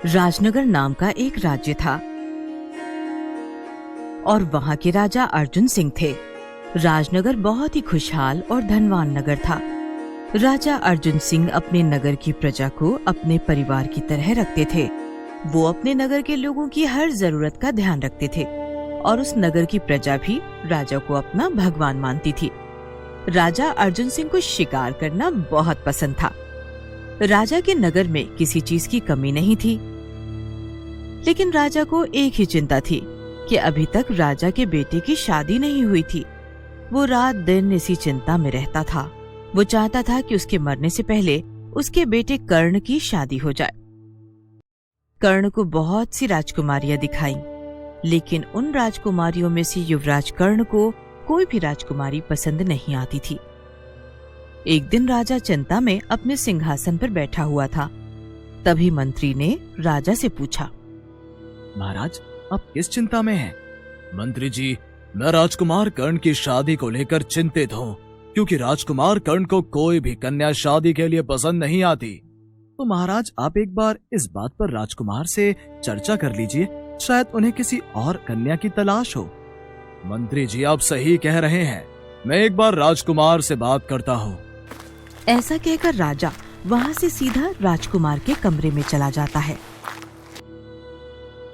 राजनगर नाम का एक राज्य था और वहाँ के राजा अर्जुन सिंह थे। राजनगर बहुत ही खुशहाल और धनवान नगर था। राजा अर्जुन सिंह अपने नगर की प्रजा को अपने परिवार की तरह रखते थे। वो अपने नगर के लोगों की हर जरूरत का ध्यान रखते थे और उस नगर की प्रजा भी राजा को अपना भगवान मानती थी। राजा अर्जुन सिंह को शिकार करना बहुत पसंद था। राजा के नगर में किसी चीज की कमी नहीं थी, लेकिन राजा को एक ही चिंता थी कि अभी तक राजा के बेटे की शादी नहीं हुई थी। वो रात दिन इसी चिंता में रहता था। वो चाहता था कि उसके मरने से पहले उसके बेटे कर्ण की शादी हो जाए। कर्ण को बहुत सी राजकुमारियां दिखाई, लेकिन उन राजकुमारियों में से युवराज कर्ण को कोई भी राजकुमारी पसंद नहीं आती थी। एक दिन राजा चिंता में अपने सिंहासन पर बैठा हुआ था। तभी मंत्री ने राजा से पूछा, महाराज, आप किस चिंता में हैं? मंत्री जी, मैं राजकुमार कर्ण की शादी को लेकर चिंतित हूँ, क्योंकि राजकुमार कर्ण को कोई भी कन्या शादी के लिए पसंद नहीं आती। तो महाराज, आप एक बार इस बात पर राजकुमार से चर्चा कर लीजिए, शायद उन्हें किसी और कन्या की तलाश हो। मंत्री जी, आप सही कह रहे हैं, मैं एक बार राजकुमार से बात करता हूँ। ऐसा कहकर राजा वहाँ से सीधा राजकुमार के कमरे में चला जाता है।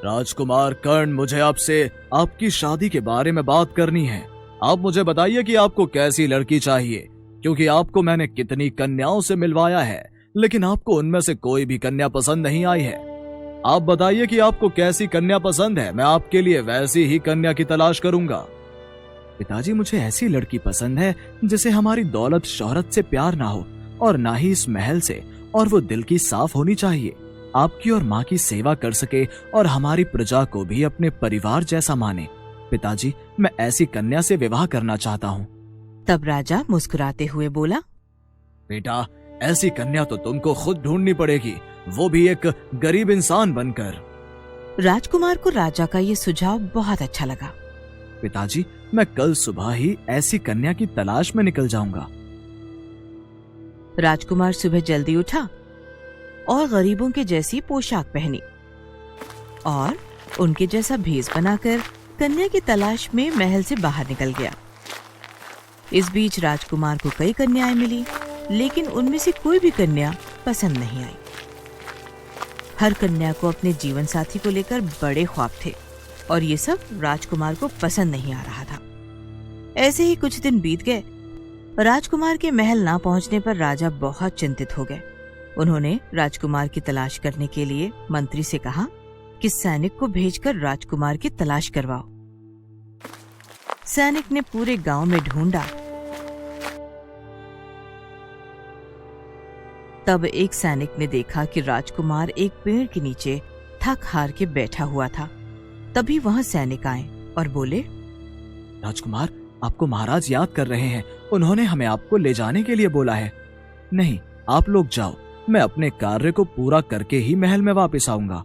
राजकुमार कर्ण, मुझे आपसे आपकी शादी के बारे में बात करनी है। आप मुझे बताइए कि आपको कैसी लड़की चाहिए, क्योंकि आपको मैंने कितनी कन्याओं से मिलवाया है, लेकिन आपको उनमें से कोई भी कन्या पसंद नहीं आई है। आप बताइए कि आपको कैसी कन्या पसंद है, मैं आपके लिए वैसी ही कन्या की तलाश करूंगा। पिताजी, मुझे ऐसी लड़की पसंद है जिसे हमारी दौलत शोहरत से प्यार ना हो और ना ही इस महल से, और वो दिल की साफ होनी चाहिए, आपकी और माँ की सेवा कर सके और हमारी प्रजा को भी अपने परिवार जैसा माने। पिताजी, मैं ऐसी कन्या से विवाह करना चाहता हूँ। तब राजा मुस्कुराते हुए बोला, बेटा, ऐसी कन्या तो तुमको खुद ढूंढनी पड़ेगी, वो भी एक गरीब इंसान बनकर। राजकुमार को राजा का ये सुझाव बहुत अच्छा लगा। पिताजी, मैं कल सुबह ही ऐसी कन्या की तलाश में निकल जाऊंगा। राजकुमार सुबह जल्दी उठा और गरीबों के जैसी पोशाक पहनी और उनके जैसा भेष बनाकर कन्या की तलाश में महल से बाहर निकल गया। इस बीच राजकुमार को कई कन्याएं मिली, लेकिन उनमें से कोई भी कन्या पसंद नहीं आई। हर कन्या को अपने जीवन साथी को लेकर बड़े ख्वाब थे और ये सब राजकुमार को पसंद नहीं आ रहा था। ऐसे ही कुछ दिन बीत गए। राजकुमार के महल ना पहुंचने पर राजा बहुत चिंतित हो गए। उन्होंने राजकुमार की तलाश करने के लिए मंत्री से कहा कि सैनिक को भेजकर राजकुमार की तलाश करवाओ। सैनिक ने पूरे गांव में ढूंढा। तब एक सैनिक ने देखा कि राजकुमार एक पेड़ के नीचे थक हार के बैठा हुआ था। तभी वहां सैनिक आए और बोले, राजकुमार, आपको महाराज याद कर रहे हैं, उन्होंने हमें आपको ले जाने के लिए बोला है। नहीं, आप लोग जाओ, मैं अपने कार्य को पूरा करके ही महल में वापस आऊंगा।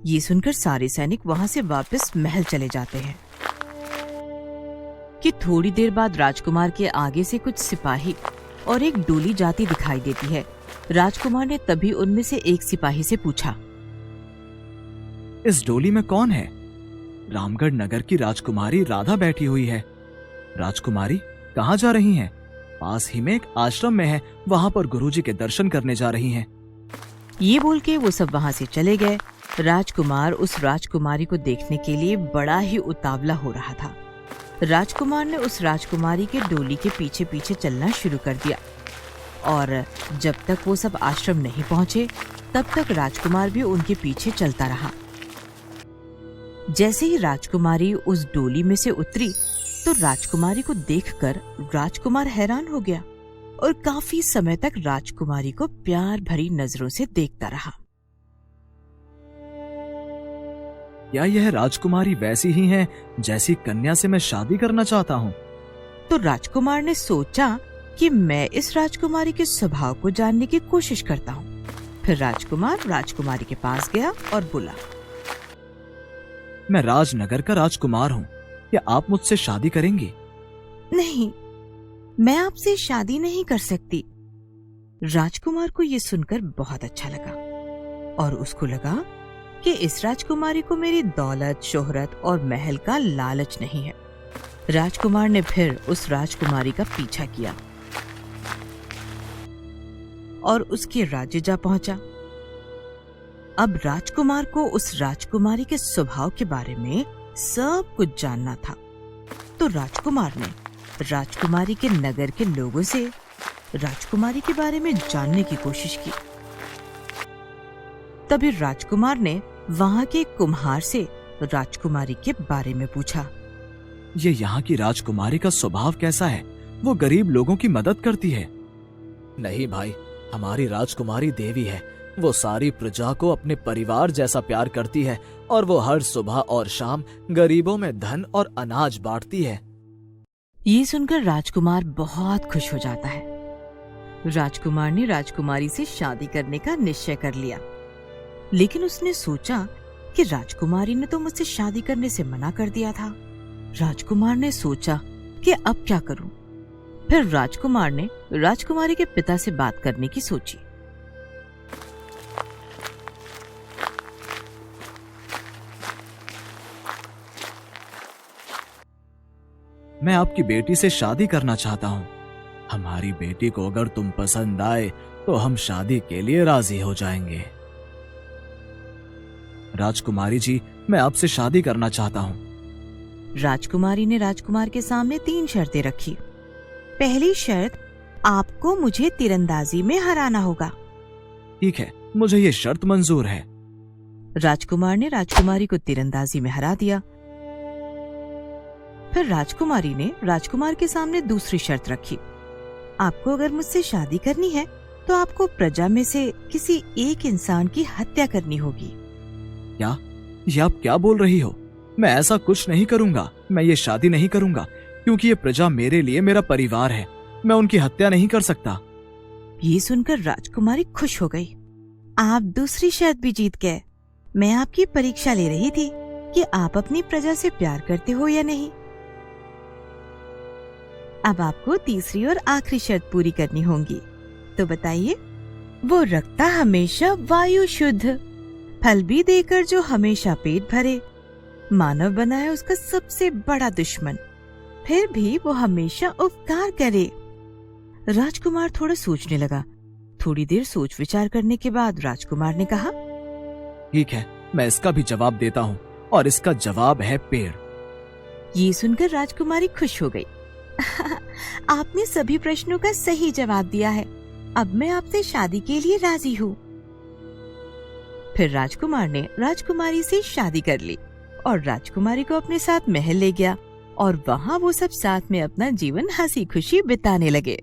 ये सुनकर सारे सैनिक वहां से वापस महल चले जाते हैं कि थोड़ी देर बाद राजकुमार के आगे से कुछ सिपाही और एक डोली जाती दिखाई देती है। राजकुमार ने तभी उनमें से एक सिपाही से पूछा, इस डोली में कौन है? रामगढ़ नगर की राजकुमारी राधा बैठी हुई है। राजकुमारी, कहाँ जा रही हैं? पास ही में एक आश्रम में है, वहां पर गुरुजी के दर्शन करने जा रही हैं। ये बोल के वो सब वहां से चले गए। राजकुमार उस राजकुमारी को देखने के लिए बड़ा ही उतावला हो रहा था। राजकुमार ने उस राजकुमारी के डोली के पीछे पीछे चलना शुरू कर दिया और जब तक वो सब आश्रम नहीं पहुंचे तब तक राजकुमार भी उनके पीछे चलता रहा। जैसे ही राजकुमारी उस डोली में से उतरी तो राजकुमारी को देखकर राजकुमार हैरान हो गया और काफी समय तक राजकुमारी को प्यार भरी नजरों से देखता रहा। क्या यह राजकुमारी वैसी ही है जैसी कन्या से मैं शादी करना चाहता हूँ? तो राजकुमार ने सोचा कि मैं इस राजकुमारी के स्वभाव को जानने की कोशिश करता हूँ। फिर राजकुमार राजकुमारी के पास गया और बोला, मैं राजनगर का राजकुमार हूँ, क्या आप मुझसे शादी करेंगी? नहीं, मैं आपसे शादी नहीं कर सकती। राजकुमार को ये सुनकर बहुत अच्छा लगा। और उसको लगा कि इस राजकुमारी को मेरी दौलत, शोहरत और महल का लालच नहीं है। राजकुमार ने फिर उस राजकुमारी का पीछा किया और उसके राज्य जा पहुंचा। अब राजकुमार को उस राजकुमारी के स्वभाव के बारे में सब कुछ जानना था, तो राजकुमार ने राजकुमारी के नगर के लोगों से राजकुमारी के बारे में जानने की कोशिश की। तभी राजकुमार ने वहां के कुम्हार से राजकुमारी के बारे में पूछा। ये यहाँ की राजकुमारी का स्वभाव कैसा है? वो गरीब लोगों की मदद करती है? नहीं भाई, हमारी राजकुमारी देवी है। वो सारी प्रजा को अपने परिवार जैसा प्यार करती है और वो हर सुबह और शाम गरीबों में धन और अनाज बांटती है। ये सुनकर राजकुमार बहुत खुश हो जाता है। राजकुमार ने राजकुमारी से शादी करने का निश्चय कर लिया, लेकिन उसने सोचा कि राजकुमारी ने तो मुझसे शादी करने से मना कर दिया था। राजकुमार ने सोचा कि अब क्या करूं? फिर राजकुमार ने राजकुमारी के पिता से बात करने की सोची। मैं आपकी बेटी से शादी करना चाहता हूँ। हमारी बेटी को अगर तुम पसंद आए तो हम शादी के लिए राजी हो जाएंगे। राजकुमारी जी, मैं आपसे शादी करना चाहता हूँ। राजकुमारी ने राजकुमार के सामने 3 शर्तें रखी। पहली शर्त, आपको मुझे तीरंदाजी में हराना होगा। ठीक है, मुझे ये शर्त मंजूर है। राजकुमार ने राजकुमारी को तीरंदाजी में हरा दिया। फिर राजकुमारी ने राजकुमार के सामने दूसरी शर्त रखी। आपको अगर मुझसे शादी करनी है तो आपको प्रजा में से किसी एक इंसान की हत्या करनी होगी। क्या? ये आप क्या बोल रही हो? मैं ऐसा कुछ नहीं करूंगा। मैं ये शादी नहीं करूंगा क्योंकि ये प्रजा मेरे लिए मेरा परिवार है। मैं उनकी हत्या नहीं कर सकता। ये सुनकर राजकुमारी खुश हो गई। आप दूसरी शर्त भी जीत गए। मैं आपकी परीक्षा ले रही थी कि आप अपनी प्रजा से प्यार करते हो या नहीं। अब आपको तीसरी और आखिरी शर्त पूरी करनी होगी। तो बताइए, वो रखता हमेशा वायु शुद्ध, फल भी देकर जो हमेशा पेट भरे, मानव बनाए उसका सबसे बड़ा दुश्मन, फिर भी वो हमेशा उपकार करे। राजकुमार थोड़ा सोचने लगा। थोड़ी देर सोच विचार करने के बाद राजकुमार ने कहा, ठीक है, मैं इसका भी जवाब देता हूँ और इसका जवाब है पेड़। ये सुनकर राजकुमारी खुश हो गई। आपने सभी प्रश्नों का सही जवाब दिया है। अब मैं आपसे शादी के लिए राजी हूँ। फिर राजकुमार ने राजकुमारी से शादी कर ली और राजकुमारी को अपने साथ महल ले गया और वहाँ वो सब साथ में अपना जीवन हंसी खुशी बिताने लगे।